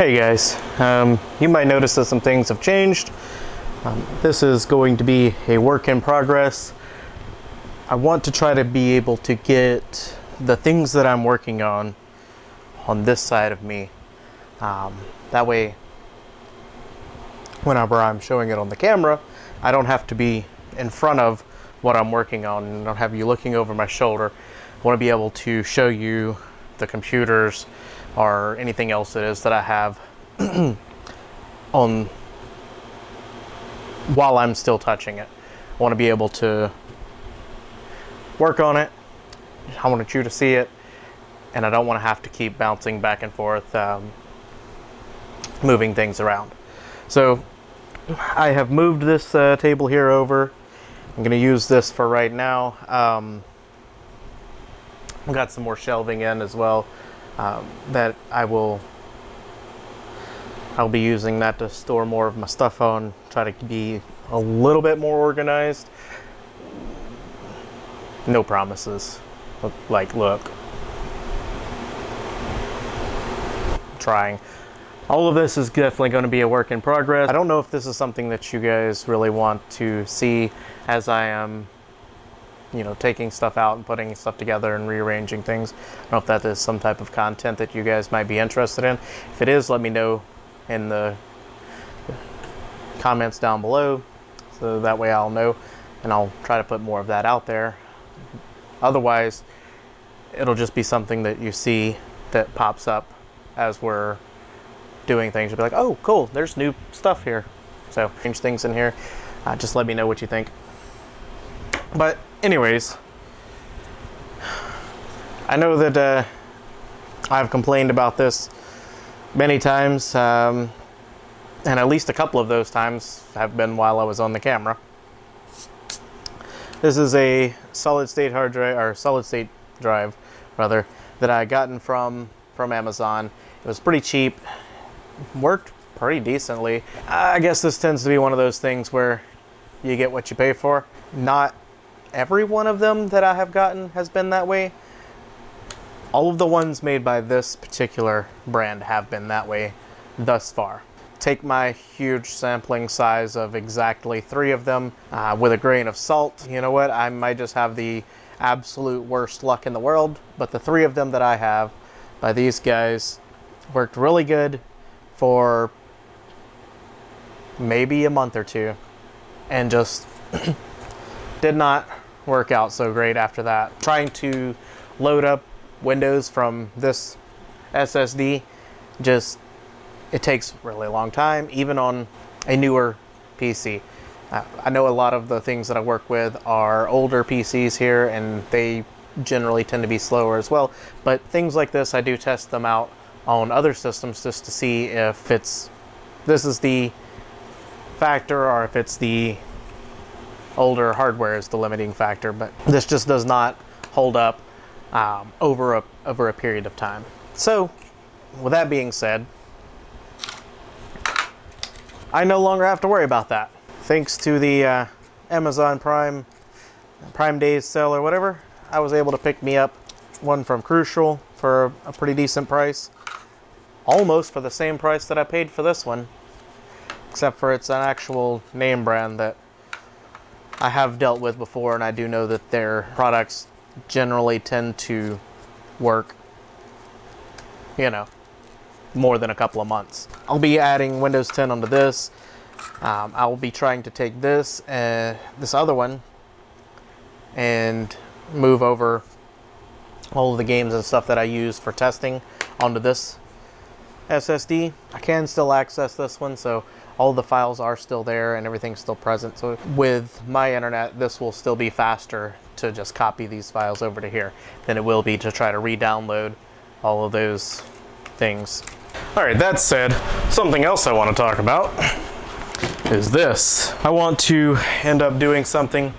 Hey guys, you might notice that some things have changed. This is going to be a work in progress. I want to try to be able to get the things that I'm working on this side of me. That way, whenever I'm showing it on the camera, I don't have to be in front of what I'm working on and don't have you looking over my shoulder. I want to be able to show you the computers or anything else it is that I have on while I'm still touching it. I want to be able to work on it. I want you to see it, and I don't want to have to keep bouncing back and forth, moving things around. So I have moved this table here over. I'm going to use this for right now. I've got some more shelving in as well. That I'll be using that to store more of my stuff on, try to be a little bit more organized. No promises. Look. Trying. All of this is definitely going to be a work in progress. I don't know if this is something that you guys really want to see as I am taking stuff out and putting stuff together and rearranging things. I don't know if that is some type of content that you guys might be interested in. If it is, let me know in the comments down below, so that way I'll know, and I'll try to put more of that out there. Otherwise, it'll just be something that you see that pops up as we're doing things. You'll be like, oh, cool, there's new stuff here. So change things in here. Just let me know what you think. But anyways, I know that I've complained about this many times, and at least a couple of those times have been while I was on the camera. This is a solid state hard drive, or solid state drive rather, that I gotten from Amazon. It was pretty cheap, worked pretty decently. I guess this tends to be one of those things where you get what you pay for. Not every one of them that I have gotten has been that way. All of the ones made by this particular brand have been that way thus far. Take my huge sampling size of exactly 3 of them with a grain of salt. You know what? I might just have the absolute worst luck in the world, but the 3 of them that I have by these guys worked really good for maybe a month or 2 and just did not work out so great after that. Trying to load up Windows from this SSD, it takes a really long time, even on a newer PC. I know a lot of the things that I work with are older PCs here, and they generally tend to be slower as well. But things like this, I do test them out on other systems just to see if this is the factor, or if it's the older hardware is the limiting factor. But this just does not hold up over a period of time. So with that being said, I no longer have to worry about that. Thanks to the Amazon Prime Days sale or whatever, I was able to pick me up one from Crucial for a pretty decent price. Almost for the same price that I paid for this one, except for it's an actual name brand that I have dealt with before, and I do know that their products generally tend to work, more than a couple of months. I'll be adding Windows 10 onto this. I will be trying to take this other one and move over all of the games and stuff that I use for testing onto this SSD. I can still access this one, so all the files are still there and everything's still present. So with my internet, this will still be faster to just copy these files over to here than it will be to try to re-download all of those things. All right, that said, something else I want to talk about is this. I want to end up doing something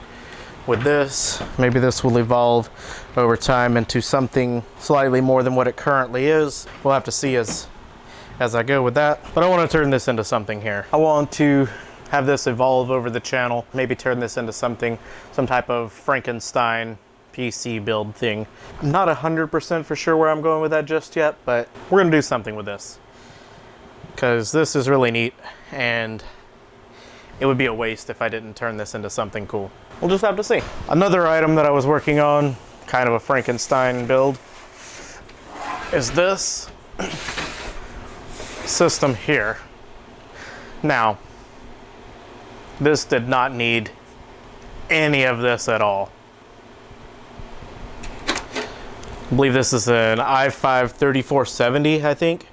with this. Maybe this will evolve over time into something slightly more than what it currently is. We'll have to see as I go with that. But I want to turn this into something here. I want to have this evolve over the channel, maybe turn this into some type of Frankenstein PC build thing. I'm not 100% for sure where I'm going with that just yet, but we're gonna do something with this. because this is really neat and it would be a waste if I didn't turn this into something cool. We'll just have to see. Another item that I was working on, kind of a Frankenstein build, is this system here. Now, this did not need any of this at all. I believe this is an i5 3470, I think,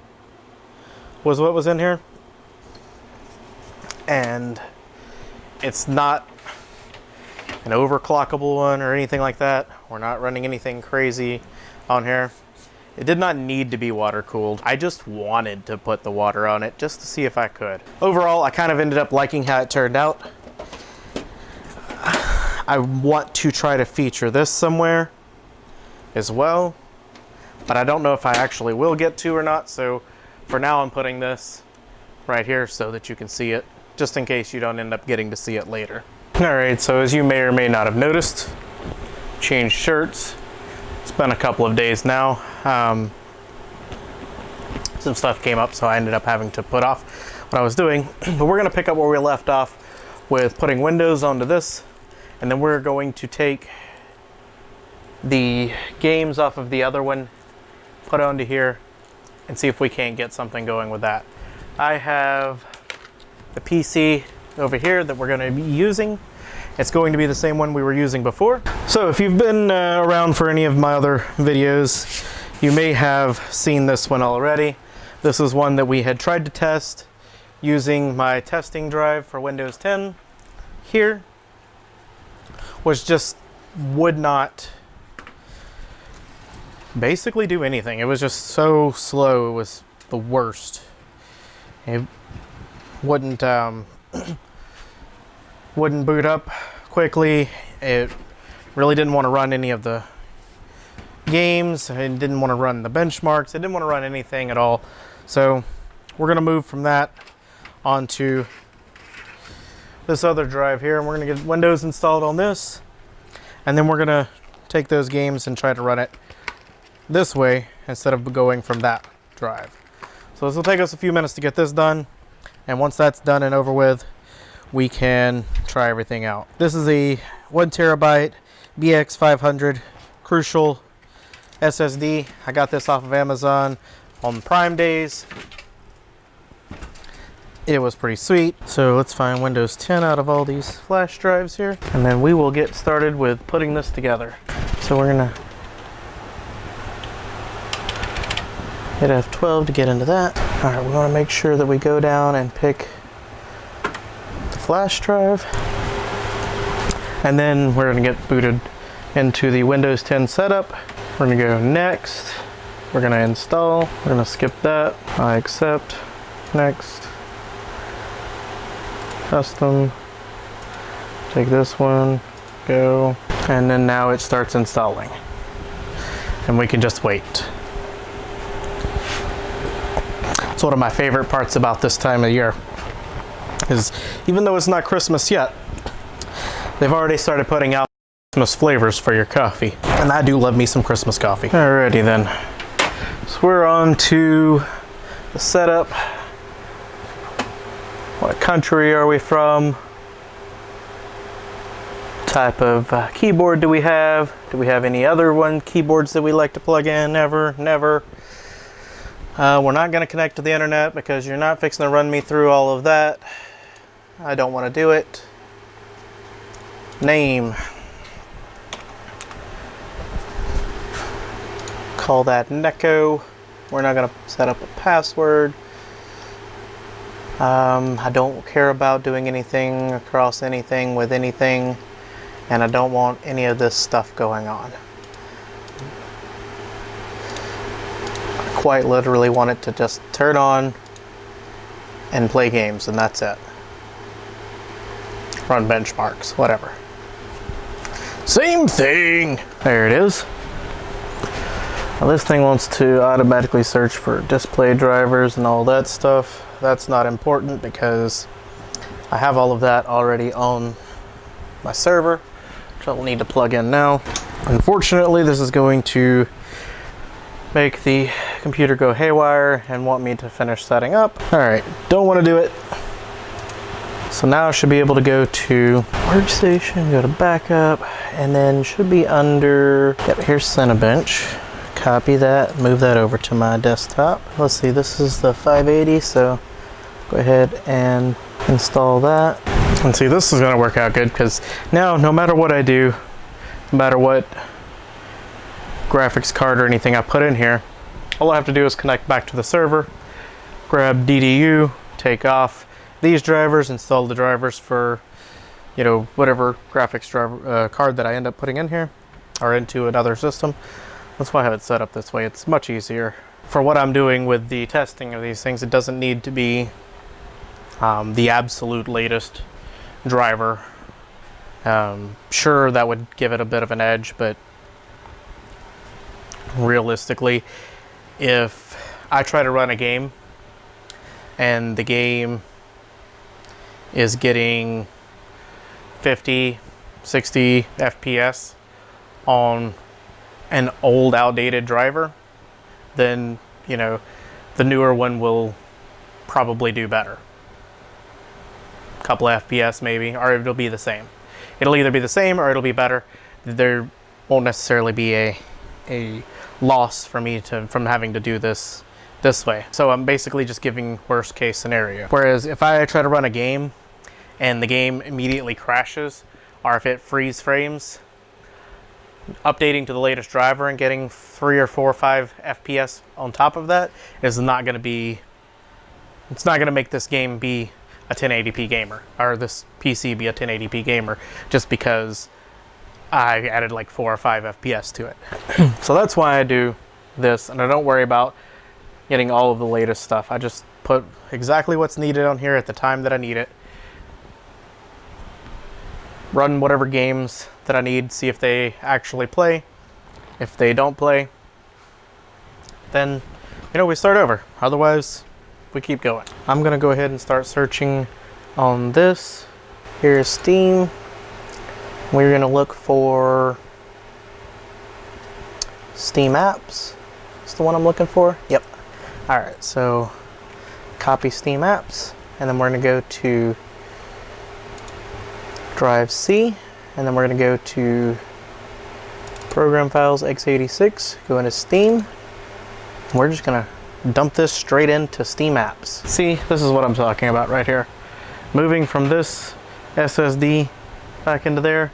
was what was in here. And it's not an overclockable one or anything like that. We're not running anything crazy on here. It did not need to be water cooled. I just wanted to put the water on it just to see if I could. Overall, I kind of ended up liking how it turned out. I want to try to feature this somewhere as well, but I don't know if I actually will get to or not. So for now, I'm putting this right here so that you can see it, just in case you don't end up getting to see it later. All right, so as you may or may not have noticed, changed shirts. It's been a couple of days now. Some stuff came up, so I ended up having to put off what I was doing. But we're gonna pick up where we left off with putting windows onto this, and then we're going to take the games off of the other one, put it onto here, and see if we can't get something going with that. I have the PC over here that we're going to be using. It's going to be the same one we were using before. So if you've been around for any of my other videos, you may have seen this one already. This is one that we had tried to test using my testing drive for Windows 10 here, which just would not basically do anything. It was just so slow. It was the worst. It wouldn't wouldn't boot up quickly. It really didn't want to run any of the games. It didn't want to run the benchmarks. It didn't want to run anything at all. So we're going to move from that onto this other drive here, and we're going to get Windows installed on this, and then we're going to take those games and try to run it this way instead of going from that drive. So this will take us a few minutes to get this done, and once that's done and over with, we can try everything out. This is a 1 terabyte BX500 Crucial SSD. I got this off of Amazon on Prime days. It was pretty sweet. So let's find Windows 10 out of all these flash drives here, and then we will get started with putting this together. So we're gonna hit F12 to get into that. All right, we want to make sure that we go down and pick the flash drive, and then we're going to get booted into the Windows 10 setup. We're going to go next. We're going to install. We're going to skip that. I accept. Next. Custom. Take this one. Go. And then now it starts installing. And we can just wait. It's one of my favorite parts about this time of year, is even though it's not Christmas yet, they've already started putting out Christmas flavors for your coffee. And I do love me some Christmas coffee. Alrighty then. So we're on to the setup. What country are we from? Type of keyboard do we have? Do we have any other keyboards that we like to plug in? Never. We're not going to connect to the internet because you're not fixing to run me through all of that. I don't want to do it. Name. Call that Neko. We're not going to set up a password. I don't care about doing anything across anything with anything, and I don't want any of this stuff going on. Quite literally want it to just turn on and play games, and that's it. Run benchmarks, whatever. Same thing. There it is. Now this thing wants to automatically search for display drivers and all that stuff. That's not important because I have all of that already on my server, which I'll need to plug in now. Unfortunately, this is going to make the computer go haywire and want me to finish setting up. All right, don't want to do it. So now I should be able to go to workstation, go to backup, and then should be under, yep, here's Cinebench. Copy that, move that over to my desktop. Let's see, this is the 580, so go ahead and install that. And see, this is gonna work out good because now no matter what I do, no matter what graphics card or anything I put in here, all I have to do is connect back to the server, grab DDU, take off these drivers, install the drivers for, you know, whatever graphics driver card that I end up putting in here or into another system. That's why I have it set up this way. It's much easier. For what I'm doing with the testing of these things, it doesn't need to be the absolute latest driver. Sure, that would give it a bit of an edge, but realistically, if I try to run a game and the game is getting 50, 60 FPS on an old outdated driver, then, you know, the newer one will probably do better. A couple FPS maybe, or it'll be the same. It'll either be the same or it'll be better. There won't necessarily be a loss for me from having to do this way. So I'm basically just giving worst case scenario. Whereas if I try to run a game and the game immediately crashes, or if it freeze frames, updating to the latest driver and getting 3 or 4 or 5 FPS on top of that is not going to be, it's not going to make this game be a 1080p gamer, or this PC be a 1080p gamer, just because I added like 4 or 5 FPS to it. So that's why I do this, and I don't worry about getting all of the latest stuff. I just put exactly what's needed on here at the time that I need it. Run whatever games that I need, see if they actually play. If they don't play, then, you know, we start over. Otherwise, we keep going. I'm gonna go ahead and start searching on this. Here's Steam. We're gonna look for Steam apps. That's the one I'm looking for. Yep. All right, so copy Steam apps, and then we're gonna go to Drive C, and then we're going to go to Program Files x86, go into Steam. We're just going to dump this straight into Steam apps. See, this is what I'm talking about right here. Moving from this SSD back into there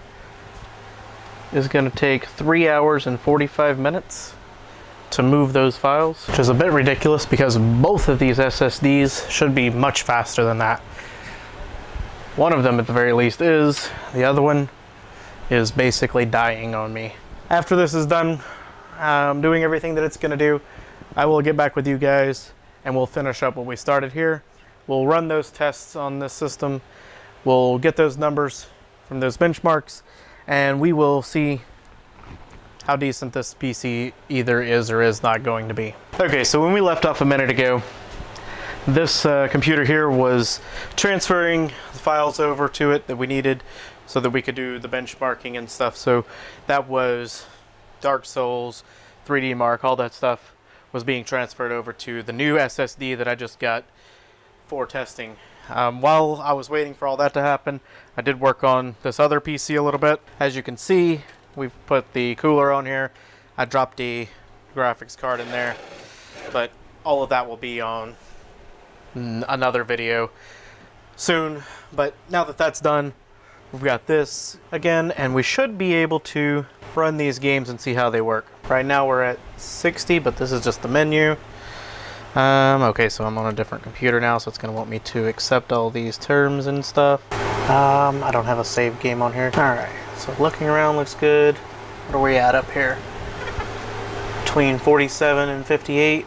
is going to take 3 hours and 45 minutes to move those files, which is a bit ridiculous because both of these SSDs should be much faster than that. One of them at the very least is. The other one is basically dying on me. After this is done, doing everything that it's going to do, I will get back with you guys and we'll finish up what we started here. We'll run those tests on this system. We'll get those numbers from those benchmarks, and we will see how decent this PC either is or is not going to be. Okay, so when we left off a minute ago, this computer here was transferring the files over to it that we needed so that we could do the benchmarking and stuff. So that was Dark Souls, 3D Mark, all that stuff was being transferred over to the new SSD that I just got for testing. While I was waiting for all that to happen, I did work on this other PC a little bit. As you can see, we've put the cooler on here. I dropped the graphics card in there, but all of that will be on another video soon. But now that that's done, we've got this again, and we should be able to run these games and see how they work. Right now we're at 60, but this is just the menu. Okay, so I'm on a different computer now, so it's going to want me to accept all these terms and stuff. I don't have a save game on here. Alright, so looking around looks good. What are we at up here? Between 47 and 58.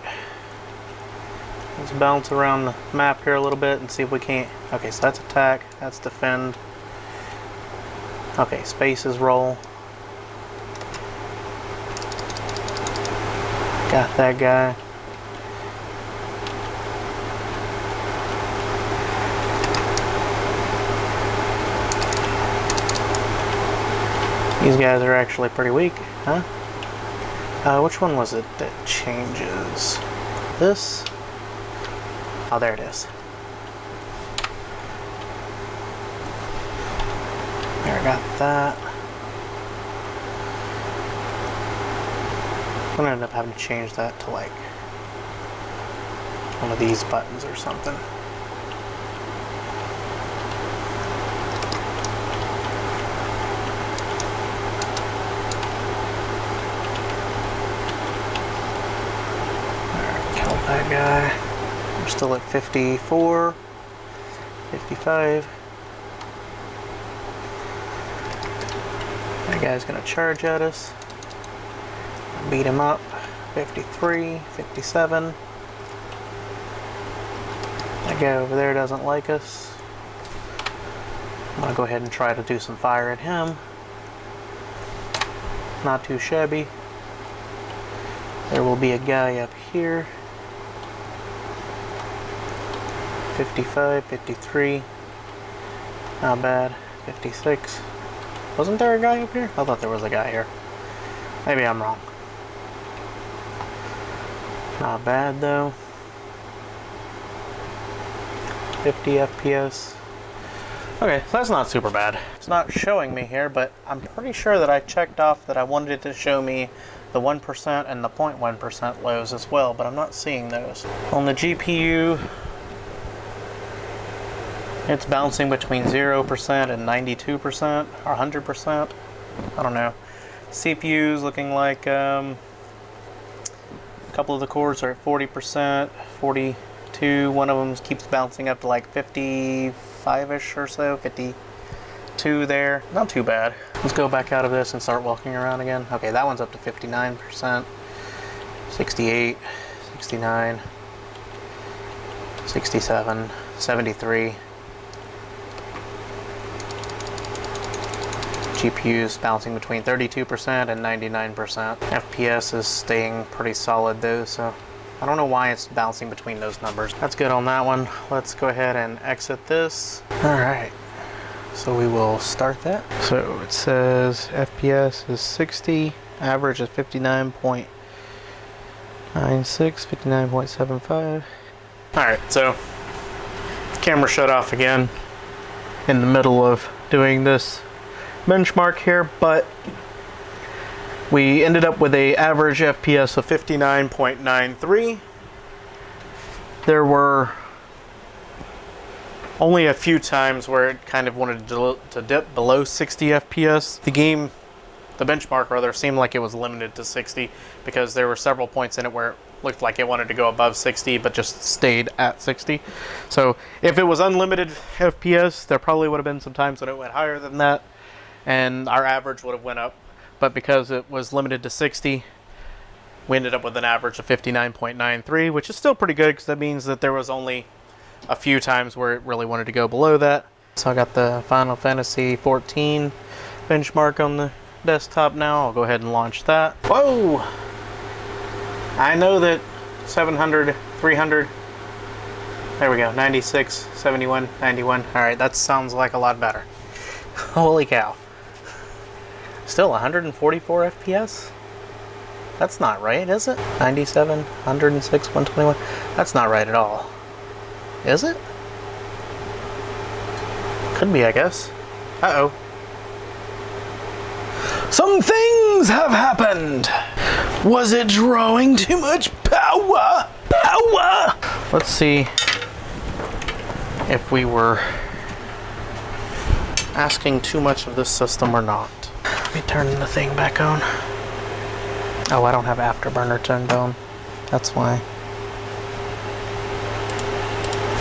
Let's bounce around the map here a little bit and see if we can't. Okay, so that's attack, that's defend. Okay, space is roll. Got that guy. These guys are actually pretty weak, huh? Which one was it that changes? This? Oh, there it is. There, I got that. I'm gonna end up having to change that to like one of these buttons or something. That guy. We're still at 54, 55. That guy's gonna charge at us. Beat him up. 53, 57. That guy over there doesn't like us. I'm gonna go ahead and try to do some fire at him. Not too shabby. There will be a guy up here. 55, 53, not bad. 56. Wasn't there a guy up here? I thought there was a guy here. Maybe I'm wrong. Not bad though. 50 FPS. Okay, so that's not super bad. It's not showing me here, but I'm pretty sure that I checked off that I wanted it to show me the 1% and the 0.1% lows as well, but I'm not seeing those. On the GPU, it's bouncing between 0% and 92% or 100%. I don't know. CPU's looking like a couple of the cores are at 40%, 42. One of them keeps bouncing up to like 55-ish or so, 52 there. Not too bad. Let's go back out of this and start walking around again. Okay, that one's up to 59%, 68, 69, 67, 73. GPU's bouncing between 32% and 99%. FPS is staying pretty solid though, so I don't know why it's bouncing between those numbers. That's good on that one. Let's go ahead and exit this. All right, so we will start that. So it says FPS is 60, average is 59.96, 59.75. All right, so camera shut off again in the middle of doing this benchmark here, but we ended up with a average FPS of 59.93. There were only a few times where it kind of wanted to dip below 60 FPS. The benchmark rather, seemed like it was limited to 60 because there were several points in it where it looked like it wanted to go above 60 but just stayed at 60. So if it was unlimited FPS, there probably would have been some times when it went higher than that and our average would have went up, but because it was limited to 60, we ended up with an average of 59.93, which is still pretty good because that means that there was only a few times where it really wanted to go below that. So I got the Final Fantasy 14 benchmark on the desktop now. I'll go ahead and launch that. Whoa! I know that 700, 300, there we go, 96, 71, 91. All right, that sounds like a lot better. Holy cow. Still 144 FPS? That's not right, is it? 97, 106, 121. That's not right at all. Is it? Could be, I guess. Uh-oh. Some things have happened! Was it drawing too much power? Power! Let's see if we were asking too much of this system or not. Let me turn the thing back on. Oh, I don't have Afterburner turned on. That's why.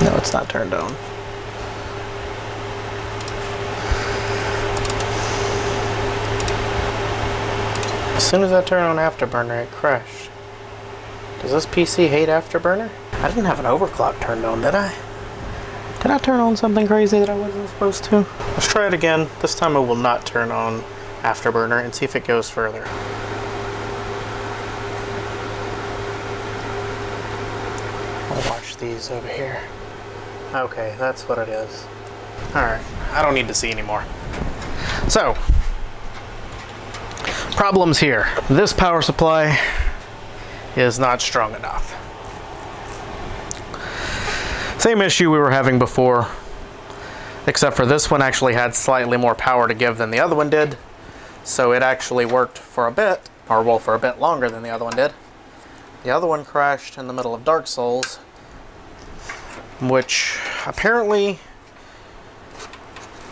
No, it's not turned on. As soon as I turn on Afterburner, it crashed. Does this PC hate Afterburner? I didn't have an overclock turned on, did I? Did I turn on something crazy that I wasn't supposed to? Let's try it again. This time I will not turn on Afterburner and see if it goes further. I'll watch these over here. Okay, that's what it is. Alright, I don't need to see anymore. So, Problems here. This power supply is not strong enough. Same issue we were having before, except for this one actually had slightly more power to give than the other one did. So it actually worked for a bit, or well, for a bit longer than the other one did. The other one crashed in the middle of Dark Souls, which apparently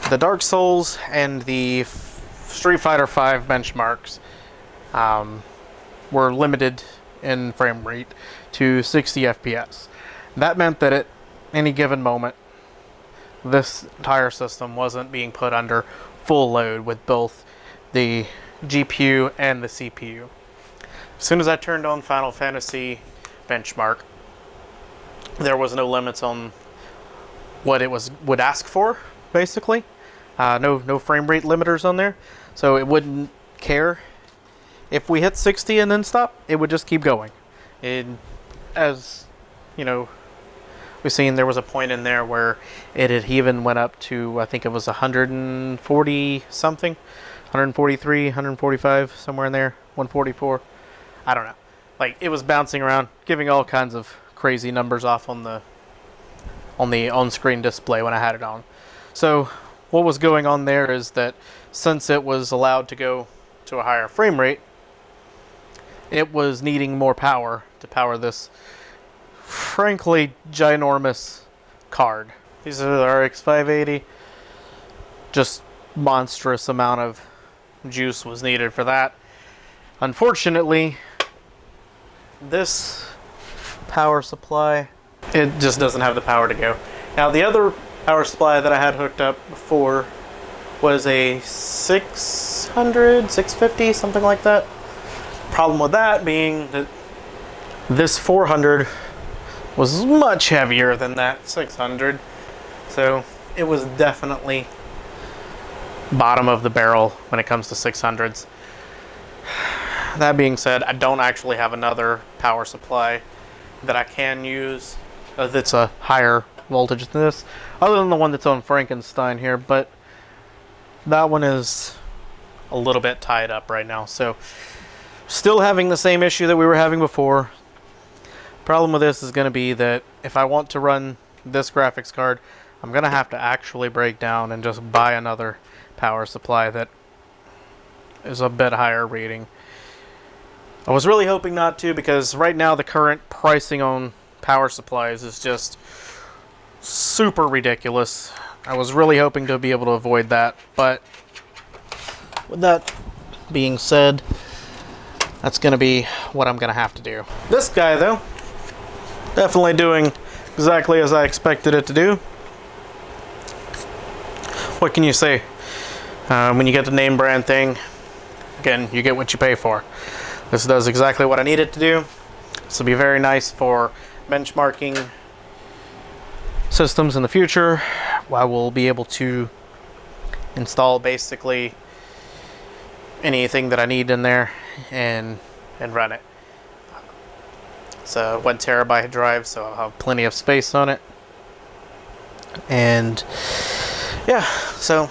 the Dark Souls and the Street Fighter V benchmarks were limited in frame rate to 60 FPS. That meant that at any given moment, this entire system wasn't being put under full load with both the GPU and the CPU. As soon as I turned on Final Fantasy benchmark, there was no limits on what it would ask for, basically. No frame rate limiters on there, so it wouldn't care if we hit 60 and then stop. It would just keep going. As you know, we've seen there was a point in there where it had even went up to, I think it was 140 something, 143, 145, somewhere in there, 144. I don't know. Like, it was bouncing around, giving all kinds of crazy numbers off on the on-screen display when I had it on. So what was going on there is that since it was allowed to go to a higher frame rate, it was needing more power to power this frankly ginormous card. These are the RX 580. Just monstrous amount of juice was needed for that. Unfortunately, this power supply, it just doesn't have the power to go. Now, the other power supply that I had hooked up before was a 600, 650, something like that. Problem with that being that this 400 was much heavier than that 600. So it was definitely bottom of the barrel when it comes to 600s. That being said, I don't actually have another power supply that I can use that's a higher voltage than this, other than the one that's on Frankenstein here, but that one is a little bit tied up right now. So still having the same issue that we were having before. Problem with this is going to be that if I want to run this graphics card, I'm going to have to actually break down and just buy another power supply that is a bit higher rating. I was really hoping not to, because right now the current pricing on power supplies is just super ridiculous. I was really hoping to be able to avoid that, but with that being said, that's going to be what I'm going to have to do. This guy, though, definitely doing exactly as I expected it to do. What can you say? When you get the name brand thing, again, you get what you pay for. This does exactly what I need it to do. This will be very nice for benchmarking systems in the future. I will be able to install basically anything that I need in there and run it. It's a 1 terabyte drive, so I'll have plenty of space on it. And yeah, so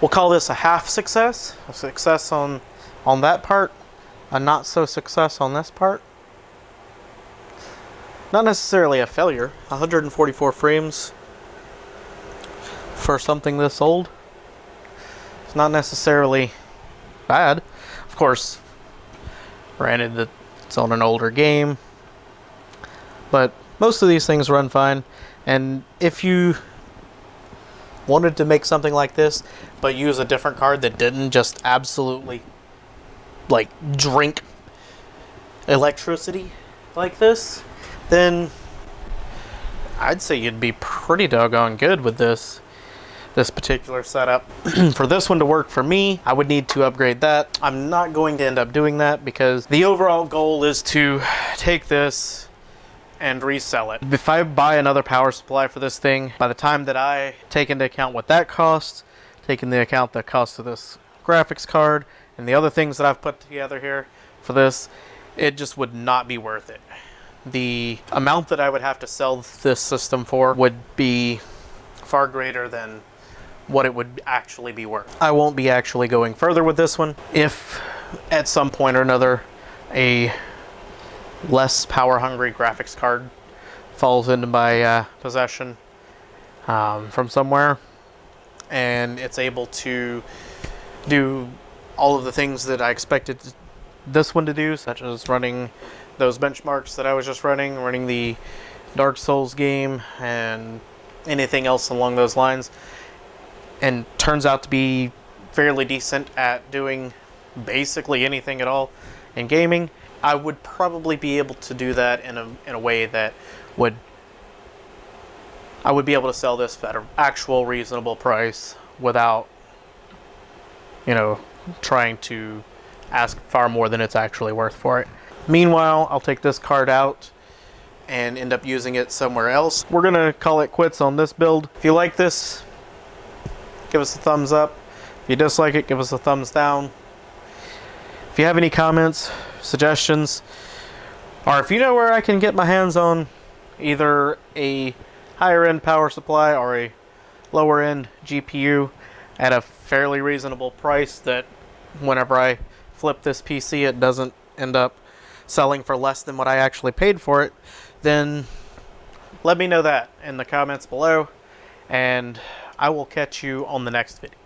we'll call this a half success. A success on that part, a not so success on this part. Not necessarily a failure. 144 frames for something this old. It's not necessarily bad. Of course, granted that it's on an older game, but most of these things run fine. And if you wanted to make something like this, but use a different card that didn't just absolutely like drink electricity like this, then I'd say you'd be pretty doggone good with this particular setup. For this one to work for me, I would need to upgrade that. I'm not going to end up doing that because the overall goal is to take this and resell it. If I buy another power supply for this thing, by the time that I take into account what that costs, take into account the cost of this graphics card and the other things that I've put together here for this, it just would not be worth it. The amount that I would have to sell this system for would be far greater than what it would actually be worth. I won't be actually going further with this one. If at some point or another a less power hungry graphics card falls into my possession from somewhere, and it's able to do all of the things that I expected this one to do, such as running those benchmarks that I was just running the Dark Souls game and anything else along those lines, and turns out to be fairly decent at doing basically anything at all in gaming, I would probably be able to do that in a way that I would be able to sell this at an actual reasonable price without, you know, trying to ask far more than it's actually worth for it. Meanwhile, I'll take this card out and end up using it somewhere else. We're gonna call it quits on this build. If you like this, give us a thumbs up. If you dislike it, give us a thumbs down. If you have any comments, suggestions, or if you know where I can get my hands on either a higher end power supply or a lower end GPU at a fairly reasonable price that whenever I flip this PC it doesn't end up selling for less than what I actually paid for it, then let me know that in the comments below, and I will catch you on the next video.